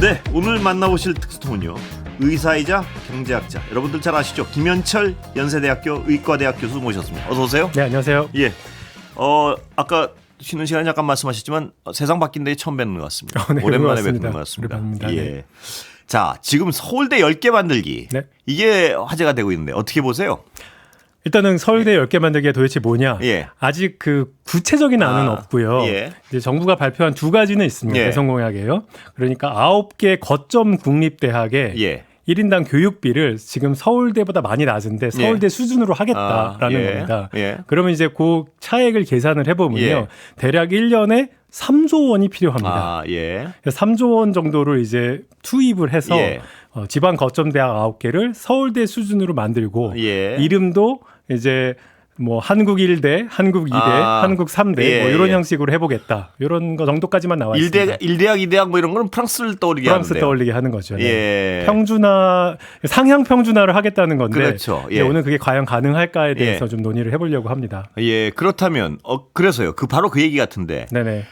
네, 오늘 만나보실 특수통은요, 의사이자 경제학자, 여러분들 잘 아시죠? 김현철 연세대학교 의과대학 교수 모셨습니다. 어서 오세요. 네, 안녕하세요. 예, 아까 쉬는 시간에 잠깐 말씀하셨지만 세상 바뀐 데에 처음 뵙는 것 같습니다. 네, 오랜만에 뵙는 것 같습니다. 오랜만입니다. 예. 네. 자, 지금 서울대 10개 만들기, 네. 이게 화제가 되고 있는데 어떻게 보세요? 일단은 서울대 10개 만들기가 도대체 뭐냐? 예. 아직 그 구체적인 안은 없고요. 예. 이제 정부가 발표한 두 가지는 있습니다. 예. 대선 공약이에요. 그러니까 9개 거점 국립대학에 예. 1인당 교육비를 지금 서울대보다 많이 낮은데 서울대 수준으로 하겠다라는 겁니다. 예. 그러면 이제 그 차액을 계산을 해보면요. 예. 대략 1년에 3조 원이 필요합니다. 예. 3조 원 정도를 이제 투입을 해서 예. 지방 거점 대학 9개를 서울대 수준으로 만들고 예. 이름도 이제 뭐 한국 1대, 한국 2대, 한국 3대 예, 뭐 이런 예. 형식으로 해보겠다. 이런 거 정도까지만 나와 있습니다. 1대학, 2대학 뭐 이런 거는 프랑스를 떠올리게 프랑스 하는데요. 떠올리게 하는 거죠. 네. 예. 평준화, 상향 평준화를 하겠다는 건데 그렇죠. 예. 이제 오늘 그게 과연 가능할까에 대해서 예. 좀 논의를 해보려고 합니다. 예, 그렇다면 그래서요. 바로 그 얘기 같은데. 네네.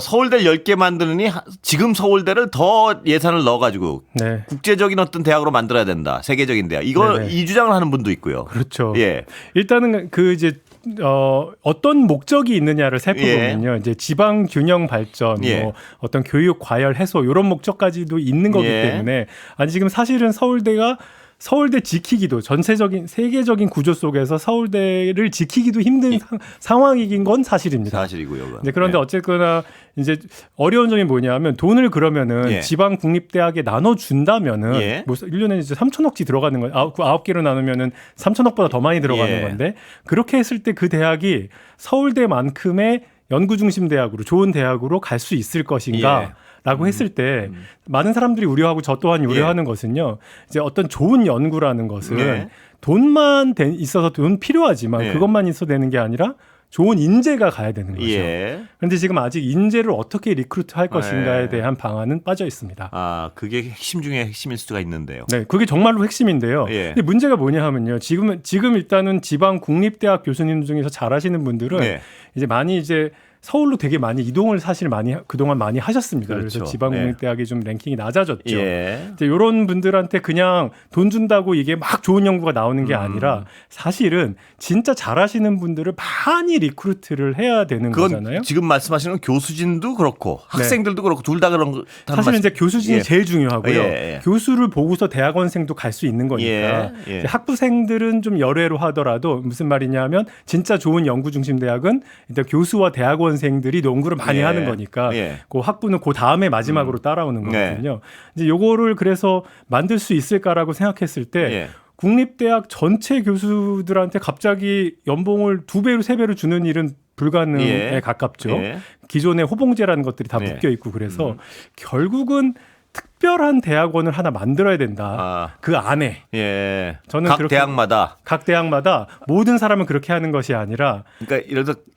서울대 10개 만드느니 지금 서울대를 더 예산을 넣어가지고 네. 국제적인 어떤 대학으로 만들어야 된다. 세계적인 대학. 이거 네네. 이 주장을 하는 분도 있고요. 그렇죠. 예. 일단은 그 이제 어떤 목적이 있느냐를 살펴보면요. 이제 지방 균형 발전, 예. 뭐 어떤 교육 과열 해소 이런 목적까지도 있는 거기 예. 때문에 아니 지금 사실은 서울대 지키기도 전체적인 세계적인 구조 속에서 서울대를 지키기도 힘든 상황이긴 건 사실입니다. 사실이고요. 그건. 네, 그런데 예. 어쨌거나 이제 어려운 점이 뭐냐면 돈을 그러면은 예. 지방 국립대학에 나눠 준다면은 예. 뭐 1년에 이제 3천억치 들어가는 거예요. 그 9개로 나누면은 3천억보다 더 많이 들어가는 예. 건데 그렇게 했을 때 그 대학이 서울대만큼의 연구 중심 대학으로 좋은 대학으로 갈 수 있을 것인가? 예. 라고 했을 때 많은 사람들이 우려하고 저 또한 우려하는 것은요. 이제 어떤 좋은 연구라는 것은 네. 돈만 있어서 돈 필요하지만 예. 그것만 있어도 되는 게 아니라 좋은 인재가 가야 되는 거죠. 예. 그런데 지금 아직 인재를 어떻게 리크루트 할 것인가에 예. 대한 방안은 빠져 있습니다. 그게 핵심 중에 핵심일 수가 있는데요. 네, 그게 정말로 핵심인데요. 예. 근데 문제가 뭐냐 하면요. 지금 일단은 지방 국립대학 교수님 중에서 잘하시는 분들은 예. 이제 많이 이제 서울로 되게 많이 이동을 사실 그동안 많이 하셨습니다. 그렇죠. 그래서 지방국립대학이 좀 랭킹이 낮아졌죠. 예. 이제 이런 분들한테 그냥 돈 준다고 이게 막 좋은 연구가 나오는 게 아니라 사실은 진짜 잘하시는 분들을 많이 리크루트를 해야 되는 그건 거잖아요. 지금 말씀하시는 교수진도 그렇고 학생들도 그렇고 둘 다 그런 사실은 이제 교수진이 예. 제일 중요하고요. 예. 교수를 보고서 대학원생도 갈 수 있는 거니까 예. 이제 학부생들은 좀 열애로 하더라도 무슨 말이냐면 진짜 좋은 연구 중심 대학은 일단 교수와 대학원생들이 연구를 많이 예. 하는 거니까 예. 그 학부는 그 다음에 마지막으로 따라오는 거거든요. 이제 요거를 그래서 만들 수 있을까라고 생각했을 때 예. 국립대학 전체 교수들한테 갑자기 연봉을 2배로 3배로 주는 일은 불가능에 예. 가깝죠. 예. 기존의 호봉제라는 것들이 다 예. 묶여 있고 그래서 결국은 특별한 대학원을 하나 만들어야 된다. 그 안에 예. 저는 각 그렇게 대학마다 각 대학마다 모든 사람을 그렇게 하는 것이 아니라 그러니까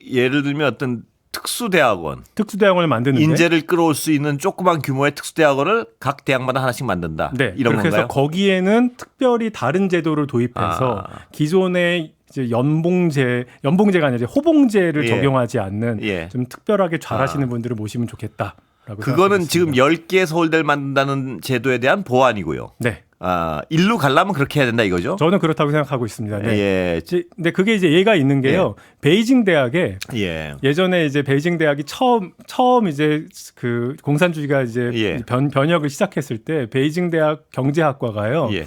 예를 들면 어떤 특수대학원 특수대학원을 만드는데 인재를 끌어올 수 있는 조그만 규모의 특수대학원을 각 대학마다 하나씩 만든다. 네, 이런 그렇게 건가요? 해서 거기에는 특별히 다른 제도를 도입해서 기존의 이제 연봉제가 아니라 호봉제를 예. 적용하지 않는 예. 좀 특별하게 잘하시는 분들을 모시면 좋겠다라고 그거는 생각하고 지금 있습니다. 10개 서울대를 만든다는 제도에 대한 보완이고요. 네, 일로 가려면 그렇게 해야 된다 이거죠? 저는 그렇다고 생각하고 있습니다. 네. 예. 근데 그게 이제 예가 있는 게요. 베이징 대학에 예. 예전에 이제 베이징 대학이 처음 이제 그 공산주의가 이제 예. 변혁을 시작했을 때 베이징 대학 경제학과가요. 예.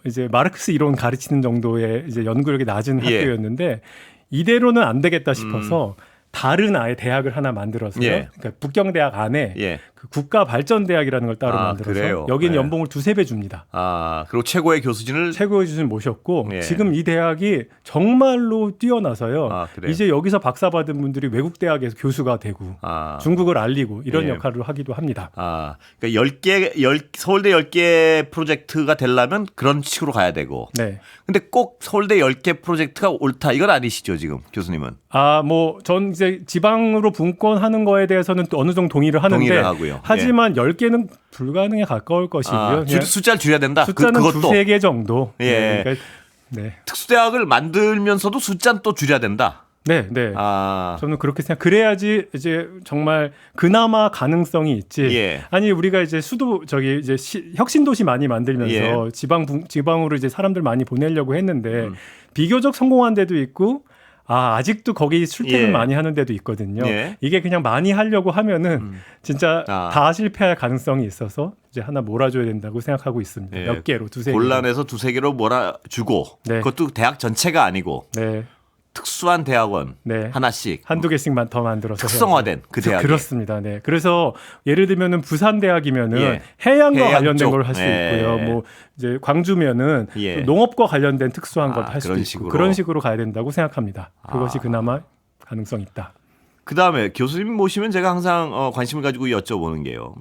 이제 마르크스 이론 가르치는 정도의 이제 연구력이 낮은 예. 학교였는데 이대로는 안 되겠다 싶어서 다른 아예 대학을 하나 만들어서요. 예. 그러니까 북경대학 안에 예. 그 국가발전대학이라는 걸 따로 만들어서 그래요? 여기는 예. 연봉을 2-3배 줍니다. 그리고 최고의 교수진을 최고의 교수님 모셨고 예. 지금 이 대학이 정말로 뛰어나서요. 그래요? 이제 여기서 박사 받은 분들이 외국 대학에서 교수가 되고 중국을 알리고 이런 예. 역할을 하기도 합니다. 그러니까 서울대 10개 프로젝트가 되려면 그런 식으로 가야 되고. 네. 근데 꼭 서울대 10개 프로젝트가 옳다. 이건 아니시죠, 지금 교수님은? 전 이제 지방으로 분권하는 거에 대해서는 또 어느 정도 동의를 하는데 동의를 하고요. 하지만 10개는 불가능에 가까울 것이고요. 숫자를 줄여야 된다. 숫자는 그것도 2-3개 정도. 예. 그러니까 네. 특수대학을 만들면서도 숫자는 또 줄여야 된다. 네, 네. 저는 그렇게 생각. 그래야지 이제 정말 그나마 가능성이 있지. 예. 아니 우리가 이제 이제 혁신 도시 많이 만들면서 예. 지방으로 이제 사람들 많이 보내려고 했는데 비교적 성공한 데도 있고. 아직도 거기 출퇴근 예. 많이 하는 데도 있거든요. 예. 이게 그냥 많이 하려고 하면은 진짜 다 실패할 가능성이 있어서 이제 하나 몰아줘야 된다고 생각하고 있습니다. 예. 몇 개로, 두세 개. 곤란해서 두세 개로 몰아주고 네. 그것도 대학 전체가 아니고 네. 특수한 대학원 네. 하나씩 한두 개씩만 더 만들어서 특성화된 그 대학에. 그렇습니다. 네. 그래서 예를 들면은 부산 대학이면은 예. 해양과 해양 관련된 쪽. 걸 할 수 예. 있고요. 뭐 이제 광주면은 예. 농업과 관련된 특수한 걸 할 수도 그런 있고 식으로. 그런 식으로 가야 된다고 생각합니다. 그것이 그나마 가능성 있다. 그다음에 교수님 모시면 제가 항상 관심을 가지고 여쭤보는 게요.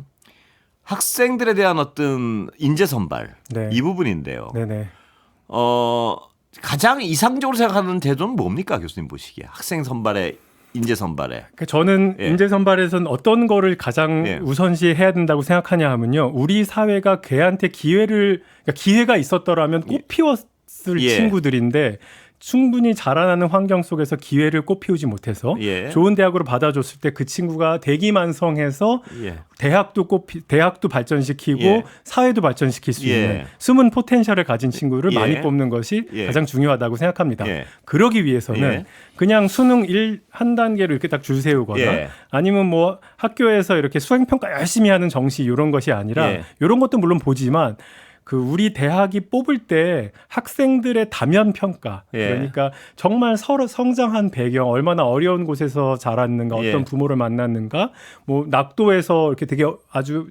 학생들에 대한 어떤 인재 선발 네. 이 부분인데요. 네네. 가장 이상적으로 생각하는 제도는 뭡니까 교수님 보시기에 학생 선발에 인재 선발에 그러니까 저는 예. 인재 선발에서는 어떤 거를 가장 예. 우선시해야 된다고 생각하냐 하면요. 우리 사회가 걔한테 그러니까 기회가 있었더라면 꽃 피웠을 예. 친구들인데 충분히 자라나는 환경 속에서 기회를 꽃피우지 못해서 예. 좋은 대학으로 받아줬을 때 그 친구가 대기만성해서 예. 대학도 발전시키고 예. 사회도 발전시킬 수 예. 있는 숨은 포텐셜을 가진 친구를 예. 많이 뽑는 것이 예. 가장 중요하다고 생각합니다. 예. 그러기 위해서는 예. 그냥 수능 한 단계로 이렇게 딱 줄 세우거나 예. 아니면 뭐 학교에서 이렇게 수행평가 열심히 하는 정시 이런 것이 아니라 예. 이런 것도 물론 보지만 그 우리 대학이 뽑을 때 학생들의 다면 평가 예. 그러니까 정말 서로 성장한 배경 얼마나 어려운 곳에서 자랐는가 어떤 예. 부모를 만났는가 뭐 낙도에서 이렇게 되게 아주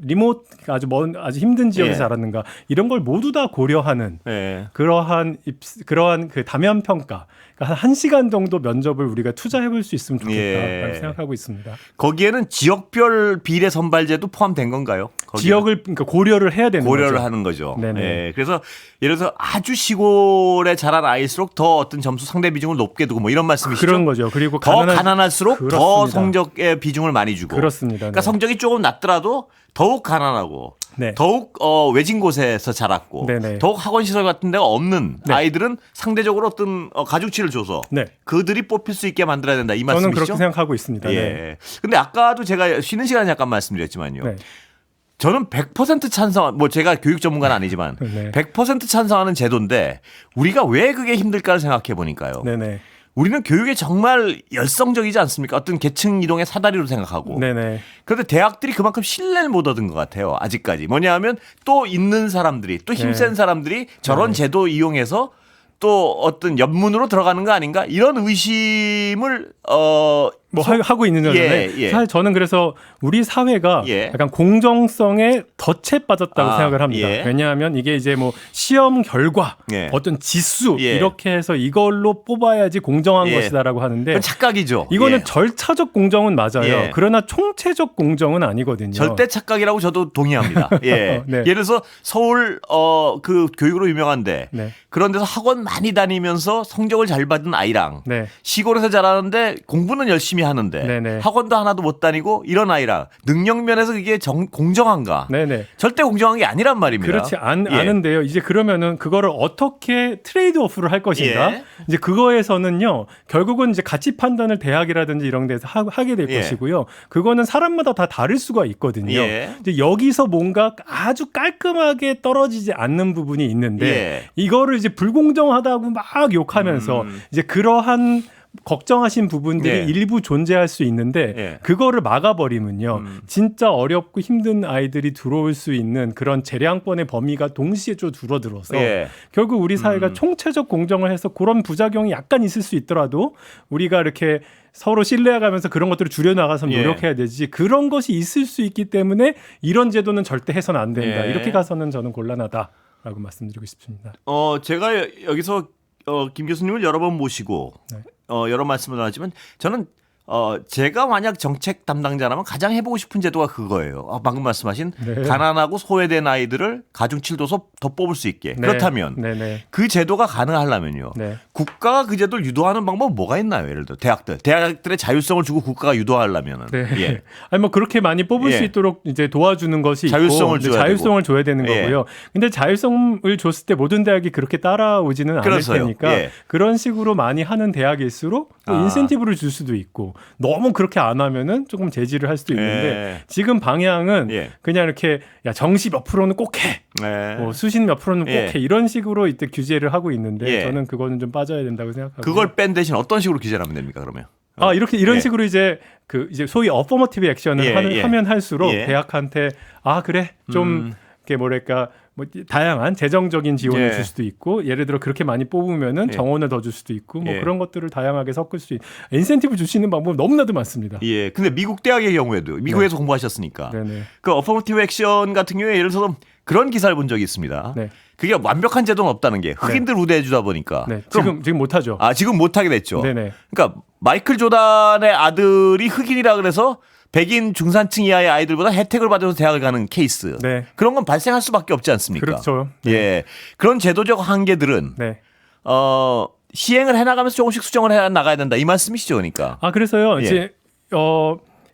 아주 먼 아주 힘든 지역에서 예. 자랐는가 이런 걸 모두 다 고려하는 예. 그러한 그 다면 평가 그러니까 한 1시간 정도 면접을 우리가 투자해 볼 수 있으면 좋겠다라고 예. 생각하고 있습니다. 거기에는 지역별 비례 선발제도 포함된 건가요? 거기는? 지역을 그러니까 고려를 해야 되는 고려를 거죠. 하는 거죠. 네네. 예. 그래서 예를 들어서 아주 시골에 자란 아이일수록 더 어떤 점수 상대 비중을 높게 두고 뭐 이런 말씀이시죠? 그런 거죠. 그리고 더 가난할수록 더 그렇습니다. 성적의 비중을 많이 주고. 그렇습니다. 그러니까 네. 성적이 조금 낮더라도 더욱 가난하고 네. 더욱 외진 곳에서 자랐고 네네. 더욱 학원 시설 같은 데가 없는 네. 아이들은 상대적으로 어떤 가중치를 줘서 네. 그들이 뽑힐 수 있게 만들어야 된다 이 저는 말씀이시죠? 그렇게 생각하고 있습니다. 예. 네. 근데 아까도 제가 쉬는 시간에 잠깐 말씀드렸지만요. 네. 저는 100% 찬성, 뭐 제가 교육 전문가는 아니지만 네. 100% 찬성하는 제도인데 우리가 왜 그게 힘들까를 생각해 보니까요. 네네. 우리는 교육에 정말 열성적이지 않습니까? 어떤 계층 이동의 사다리로 생각하고. 네네. 그런데 대학들이 그만큼 신뢰를 못 얻은 것 같아요. 아직까지. 뭐냐 하면 또 있는 사람들이 또 힘센 네. 사람들이 저런 제도 이용해서 또 어떤 연문으로 들어가는 거 아닌가? 이런 의심을 하고 있는 거잖아요. 예. 사실 저는 그래서 우리 사회가 예. 약간 공정성에 덫에 빠졌다고 생각을 합니다. 예. 왜냐하면 이게 이제 뭐 시험 결과, 예. 어떤 지수 예. 이렇게 해서 이걸로 뽑아야지 공정한 예. 것이다라고 하는데 그건 착각이죠. 이거는 예. 절차적 공정은 맞아요. 예. 그러나 총체적 공정은 아니거든요. 절대 착각이라고 저도 동의합니다. 예. 네. 예를 들어서 서울 그 교육으로 유명한데 네. 그런 데서 학원 많이 다니면서 성적을 잘 받은 아이랑 네. 시골에서 자라는데 공부는 열심히 하는데 네네. 학원도 하나도 못 다니고 이런 아이랑 능력 면에서 그게 공정한가? 네네. 절대 공정한 게 아니란 말입니다. 그렇지 예. 않은데요. 이제 그러면은 그거를 어떻게 트레이드 오프를 할 것인가? 예. 이제 그거에서는요. 결국은 이제 가치 판단을 대학이라든지 이런 데서 하게 될 예. 것이고요. 그거는 사람마다 다 다를 수가 있거든요. 예. 이제 여기서 뭔가 아주 깔끔하게 떨어지지 않는 부분이 있는데 예. 이거를 이제 불공정하다고 막 욕하면서 이제 그러한 걱정하신 부분들이 예. 일부 존재할 수 있는데 예. 그거를 막아버리면요. 진짜 어렵고 힘든 아이들이 들어올 수 있는 그런 재량권의 범위가 동시에 좀 줄어들어서 예. 결국 우리 사회가 총체적 공정을 해서 그런 부작용이 약간 있을 수 있더라도 우리가 이렇게 서로 신뢰해가면서 그런 것들을 줄여나가서 예. 노력해야 되지 그런 것이 있을 수 있기 때문에 이런 제도는 절대 해서는 안 된다. 예. 이렇게 가서는 저는 곤란하다라고 말씀드리고 싶습니다. 제가 여기서 김 교수님을 여러 번 모시고 네. 여러 말씀을 하지만 저는 제가 만약 정책 담당자라면 가장 해보고 싶은 제도가 그거예요. 방금 말씀하신 네. 가난하고 소외된 아이들을 가중치를 둬서 더 뽑을 수 있게. 네. 그렇다면 네네. 그 제도가 가능하려면요. 네. 국가가 그 제도를 유도하는 방법은 뭐가 있나요? 예를 들어 대학들의 자율성을 주고 국가가 유도하려면은. 네. 예. 아니 뭐 그렇게 많이 뽑을 예. 수 있도록 이제 도와주는 것이 자율성을 있고 줘야 자율성을 줘야 되는 예. 거고요. 근데 자율성을 줬을 때 모든 대학이 그렇게 따라오지는 않을 그래서요. 테니까 예. 그런 식으로 많이 하는 대학일수록 또 인센티브를 줄 수도 있고 너무 그렇게 안 하면은 조금 제지를 할 수도 있는데 예. 지금 방향은 예. 그냥 이렇게 야 정시 몇 프로는 꼭 해. 네. 뭐 수신 몇 프로는 꼭 예. 해. 이런 식으로 이때 규제를 하고 있는데 예. 저는 그거는 좀 빠져야 된다고 생각하고. 그걸 뺀 대신 어떤 식으로 규제를 하면 됩니까? 그러면. 이렇게 이런 예. 식으로 이제 이제 소위 어퍼머티브 액션을 예. 하면 할수록 예. 대학한테 그래 좀 이렇게 뭐랄까 뭐 다양한 재정적인 지원을 예. 줄 수도 있고 예를 들어 그렇게 많이 뽑으면은 예. 정원을 더 줄 수도 있고 뭐 예. 그런 것들을 다양하게 섞을 수 인센티브 줄 수 있는 방법 너무나도 많습니다. 예. 근데 미국 대학의 경우에도 미국에서 공부하셨으니까 네네. 그 어퍼머티브 액션 같은 경우에 예를 들어서 그런 기사를 본 적이 있습니다. 네. 그게 완벽한 제도는 없다는 게 흑인들 우대해 주다 보니까. 네. 그럼 지금 못하죠. 지금 못 하게 됐죠. 네네. 그러니까 마이클 조단의 아들이 흑인이라 그래서 백인 중산층 이하의 아이들보다 혜택을 받아서 대학을 가는 케이스. 네. 그런 건 발생할 수밖에 없지 않습니까? 그렇죠. 예. 그런 제도적 한계들은 네. 시행을 해나가면서 조금씩 수정을 해 나가야 된다. 이 말씀이시죠, 그러니까. 그래서요. 예.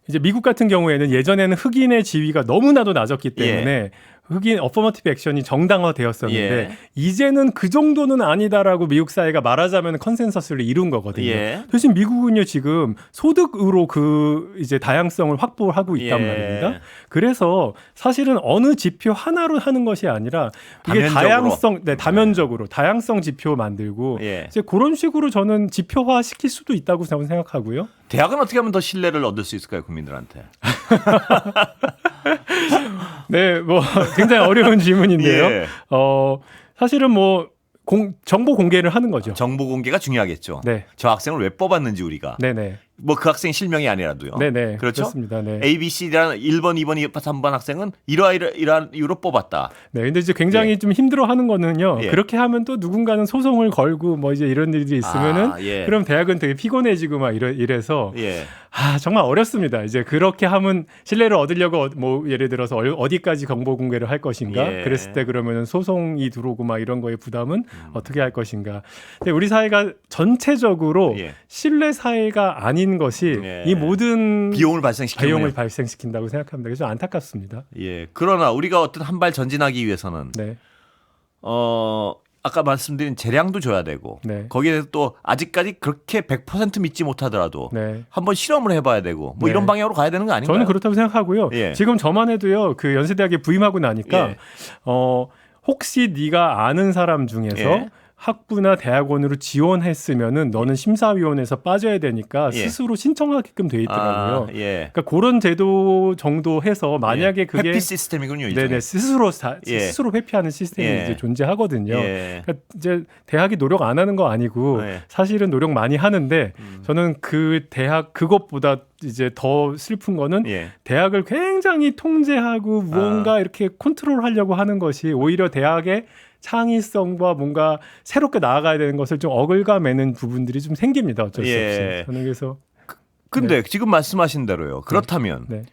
이제 미국 같은 경우에는 예전에는 흑인의 지위가 너무나도 낮았기 때문에 흑인 어퍼머티브 액션이 정당화되었었는데 예. 이제는 그 정도는 아니다라고 미국 사회가 말하자면 컨센서스를 이룬 거거든요. 예. 대신 미국은요 지금 소득으로 그 이제 다양성을 확보하고 있단 예. 말입니다. 그래서 사실은 어느 지표 하나로 하는 것이 아니라 이게 다면적으로. 다면적으로 다양성 지표 만들고 예. 이제 그런 식으로 저는 지표화 시킬 수도 있다고 저는 생각하고요. 대학은 어떻게 하면 더 신뢰를 얻을 수 있을까요, 국민들한테? 네, 뭐 굉장히 어려운 질문인데요. 예. 사실은 뭐 정보 공개를 하는 거죠. 정보 공개가 중요하겠죠. 네, 저 학생을 왜 뽑았는지 우리가. 네네, 뭐 그 학생 실명이 아니라도요. 네네, 그렇죠? 그렇습니다. 네. A, B, C라는 1번, 2번, 3번 학생은 이러한 이유로 뽑았다. 네, 근데 이제 굉장히 예. 좀 힘들어하는 거는요. 예. 그렇게 하면 또 누군가는 소송을 걸고 뭐 이제 이런 일들이 있으면은 예. 그럼 대학은 되게 피곤해지고 막 이래서 예. 정말 어렵습니다. 이제 그렇게 하면 신뢰를 얻으려고 뭐 예를 들어서 어디까지 정보 공개를 할 것인가? 예. 그랬을 때 그러면은 소송이 들어오고 막 이런 거의 부담은 어떻게 할 것인가? 근데 우리 사회가 전체적으로 예. 신뢰 사회가 아닌 것이 예. 이 모든 비용을 발생시키는 비용을 발생시킨다고 생각합니다. 그래서 안타깝습니다. 예. 그러나 우리가 어떤 한 발 전진하기 위해서는 네, 아까 말씀드린 재량도 줘야 되고 네. 거기에 대해서 또 아직까지 그렇게 100% 믿지 못하더라도 네. 한번 실험을 해봐야 되고 뭐 네. 이런 방향으로 가야 되는 거 아닌가요? 저는 그렇다고 생각하고요. 예. 지금 저만 해도요. 그 연세대학에 부임하고 나니까 예. 혹시 네가 아는 사람 중에서 예. 학부나 대학원으로 지원했으면은 너는 심사위원회에서 빠져야 되니까 예. 스스로 신청하게끔 돼 있더라고요. 예. 그러니까 그런 제도 정도 해서 만약에 예. 그게 회피 시스템이군요. 일종의. 네네 스스로 예. 스스로 회피하는 시스템이 예. 이제 존재하거든요. 예. 그러니까 이제 대학이 노력 안 하는 거 아니고 예. 사실은 노력 많이 하는데 저는 그 대학 그것보다 이제 더 슬픈 거는 예. 대학을 굉장히 통제하고 무언가 이렇게 컨트롤하려고 하는 것이 오히려 대학의 창의성과 뭔가 새롭게 나아가야 되는 것을 좀 어글가매는 부분들이 좀 생깁니다. 어쩔 수 예. 없이. 저는 그래서 근데 지금 말씀하신 대로요. 그렇다면 네.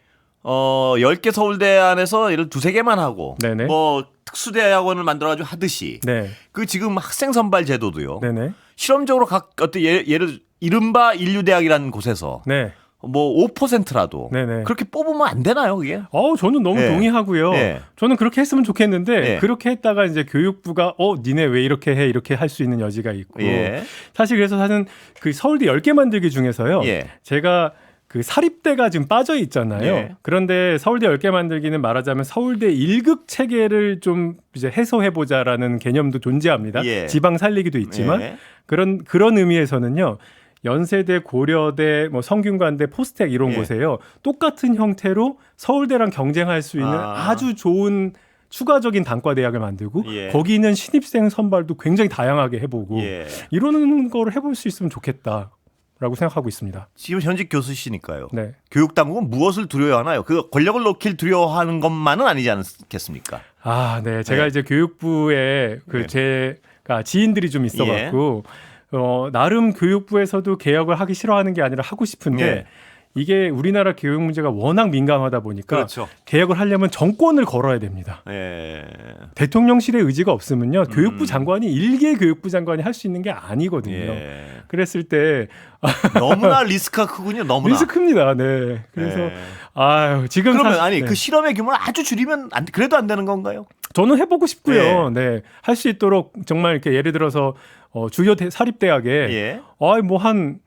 10개 서울대 안에서 예를 두세 개만 하고 네네. 뭐 특수대학원을 만들어 가지고 하듯이 네. 그 지금 학생 선발 제도도요. 네네. 실험적으로 각 어떤 예를 이른바 인류대학이라는 곳에서 네. 뭐 5%라도 네네. 그렇게 뽑으면 안 되나요, 그게? 저는 너무 예. 동의하고요. 예. 저는 그렇게 했으면 좋겠는데 예. 그렇게 했다가 이제 교육부가 니네 왜 이렇게 해 이렇게 할 수 있는 여지가 있고 예. 사실 그래서 사실 그 서울대 10개 만들기 중에서요. 예. 제가 그 사립대가 지금 빠져 있잖아요. 예. 그런데 서울대 10개 만들기는 말하자면 서울대 1급 체계를 좀 이제 해소해 보자라는 개념도 존재합니다. 예. 지방 살리기도 있지만 예. 그런 의미에서는요. 연세대, 고려대, 뭐 성균관대, 포스텍 이런 예. 곳에요. 똑같은 형태로 서울대랑 경쟁할 수 있는 아주 좋은 추가적인 단과 대학을 만들고 예. 거기 있는 신입생 선발도 굉장히 다양하게 해보고 예. 이러는 거를 해볼 수 있으면 좋겠다라고 생각하고 있습니다. 지금 현직 교수시니까요. 네. 교육 당국은 무엇을 두려워하나요? 그 권력을 놓길 두려워하는 것만은 아니지 않겠습니까? 네. 제가 네. 이제 교육부에 예. 제가 지인들이 좀 있어갖고 나름 교육부에서도 개혁을 하기 싫어하는 게 아니라 하고 싶은데 예. 이게 우리나라 교육 문제가 워낙 민감하다 보니까 그렇죠. 개혁을 하려면 정권을 걸어야 됩니다. 예. 대통령실의 의지가 없으면요. 교육부 장관이 일개 교육부 장관이 할 수 있는 게 아니거든요. 예. 그랬을 때 너무나 리스크가 크군요. 너무나. 리스크입니다. 네. 그래서 예. 아유, 지금 그러면 사실- 아니 네. 그 실험의 규모를 아주 줄이면 그래도 안 되는 건가요? 저는 해보고 싶고요. 네. 할 수 있도록 정말 이렇게 예를 들어서 주요 사립대학에 예. 뭐한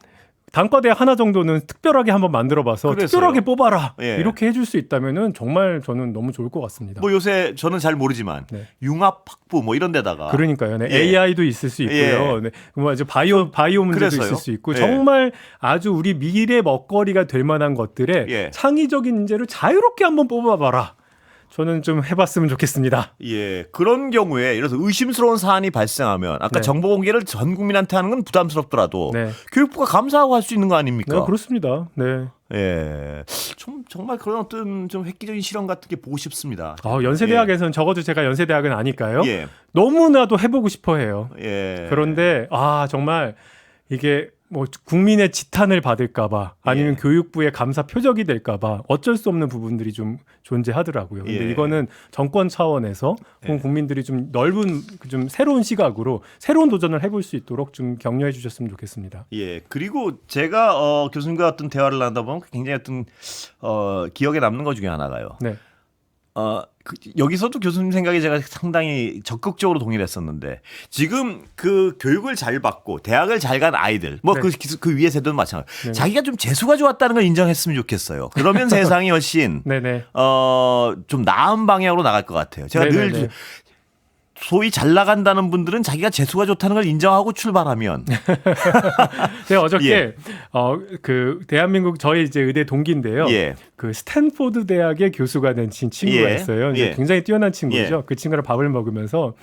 단과대 하나 정도는 특별하게 한번 만들어봐서 그래서요. 특별하게 뽑아라 예. 이렇게 해줄 수 있다면은 정말 저는 너무 좋을 것 같습니다. 뭐 요새 저는 잘 모르지만 네. 융합학부 뭐 이런 데다가 그러니까요. 네. 예. AI도 있을 수 있고요. 예. 네. 뭐 아주 바이오 문제도 그래서요. 있을 수 있고 예. 정말 아주 우리 미래 먹거리가 될 만한 것들에 예. 창의적인 인재를 자유롭게 한번 뽑아봐라. 저는 좀 해봤으면 좋겠습니다. 예, 그런 경우에 이래서 의심스러운 사안이 발생하면 아까 네. 정보 공개를 전 국민한테 하는 건 부담스럽더라도 네. 교육부가 감사하고 할 수 있는 거 아닙니까? 네, 그렇습니다. 네. 예, 정말 그런 어떤 좀 획기적인 실험 같은 게 보고 싶습니다. 연세대학에서는 적어도 제가 연세대학은 아니까요. 예, 너무나도 해보고 싶어해요. 예. 그런데 정말 이게 뭐 국민의 지탄을 받을까봐 아니면 예. 교육부의 감사 표적이 될까봐 어쩔 수 없는 부분들이 좀 존재하더라고요. 근데 예. 이거는 정권 차원에서 국민들이 좀 넓은 좀 새로운 시각으로 새로운 도전을 해볼 수 있도록 좀 격려해 주셨으면 좋겠습니다. 예, 그리고 제가 교수님과 어떤 대화를 나누다 보면 굉장히 어떤 기억에 남는 것 중에 하나가요. 네. 여기서도 교수님 생각에 제가 상당히 적극적으로 동의를 했었는데 지금 그 교육을 잘 받고 대학을 잘 간 아이들 뭐 네. 그 위의 세대도 마찬가지. 네. 자기가 좀 재수가 좋았다는 걸 인정했으면 좋겠어요. 그러면 세상이 훨씬 네네. 좀 나은 방향으로 나갈 것 같아요. 제가 네네네. 늘 소위 잘 나간다는 분들은 자기가 재수가 좋다는 걸 인정하고 출발하면 제가 어저께 예. 그 대한민국 저희 이제 의대 동기인데요. 예. 그 스탠포드 대학의 교수가 된 친구가 예. 있어요. 이제 예. 굉장히 뛰어난 친구죠. 예. 그 친구랑 밥을 먹으면서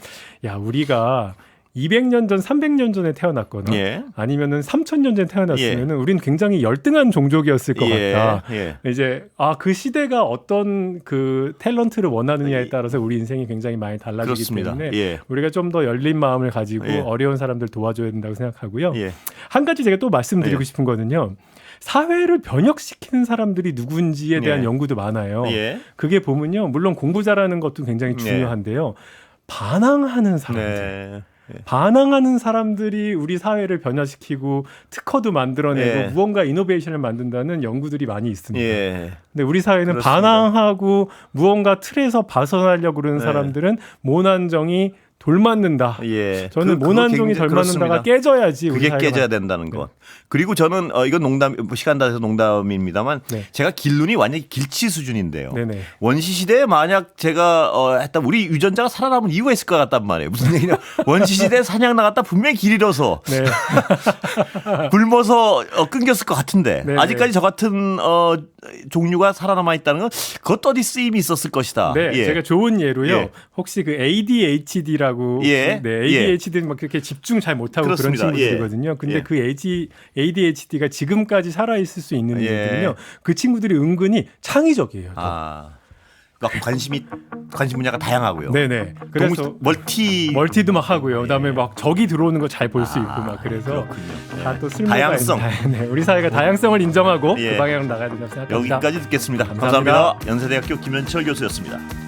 야 우리가 200년 전, 300년 전에 태어났거나 예. 아니면은 3000년 전에 태어났으면은 우리는 굉장히 열등한 종족이었을 것 예. 같다. 예. 이제 그 시대가 어떤 그 탤런트를 원하느냐에 따라서 우리 인생이 굉장히 많이 달라지기 그렇습니다. 때문에 예. 우리가 좀 더 열린 마음을 가지고 예. 어려운 사람들 도와줘야 된다고 생각하고요. 예. 한 가지 제가 또 말씀드리고 예. 싶은 거는요. 사회를 변혁시키는 사람들이 누군지에 대한 예. 연구도 많아요. 예. 그게 보면요. 물론 공부 잘하는 것도 굉장히 네. 중요한데요. 반항하는 사람들. 네. 반항하는 사람들이 우리 사회를 변화시키고 특허도 만들어내고 예. 무언가 이노베이션을 만든다는 연구들이 많이 있습니다. 예. 근데 우리 사회는 그렇습니다. 반항하고 무언가 틀에서 벗어나려고 그러는 네. 사람들은 모난정이 돌맞는다. 예. 저는 그거 모난정이 굉장히 덜맞는다가 그렇습니다. 깨져야지 우리 그게 사회가 깨져야 된다는 것. 그리고 저는 이건 농담 시간 다해서 농담입니다만 네. 제가 길눈이 완전히 길치 수준인데요. 네네. 원시 시대에 만약 제가 했다 우리 유전자가 살아남은 이유가 있을 것 같단 말이에요. 무슨 얘기냐? 원시 시대에 사냥 나갔다 분명히 길 잃어서 네. 굶어서 끊겼을 것 같은데 네네. 아직까지 저 같은 종류가 살아남아 있다는 건 그것도 어디 쓰임이 있었을 것이다. 네, 예. 제가 좋은 예로요. 예. 혹시 그 ADHD라고 예. 네, ADHD는 막 그렇게 집중 잘 못하고 그렇습니다. 그런 친구들이거든요. 근데 예. 그 ADHD가 지금까지 살아 있을 수 있는 예. 이유들은요. 그 친구들이 은근히 창의적이에요. 또. 그러니까 관심 분야가 다양하고요. 네네. 그래서 멀티도 막 하고요. 그다음에 막 적이 들어오는 거 잘 볼 수 있고 막 그래서 그렇군요. 다 또 쓸모가 다양성. 있는, 네, 우리 사회가 다양성을 인정하고 예. 그 방향으로 나가야 된다고 생각합니다. 여기까지 듣겠습니다. 감사합니다. 감사합니다. 연세대학교 김현철 교수였습니다.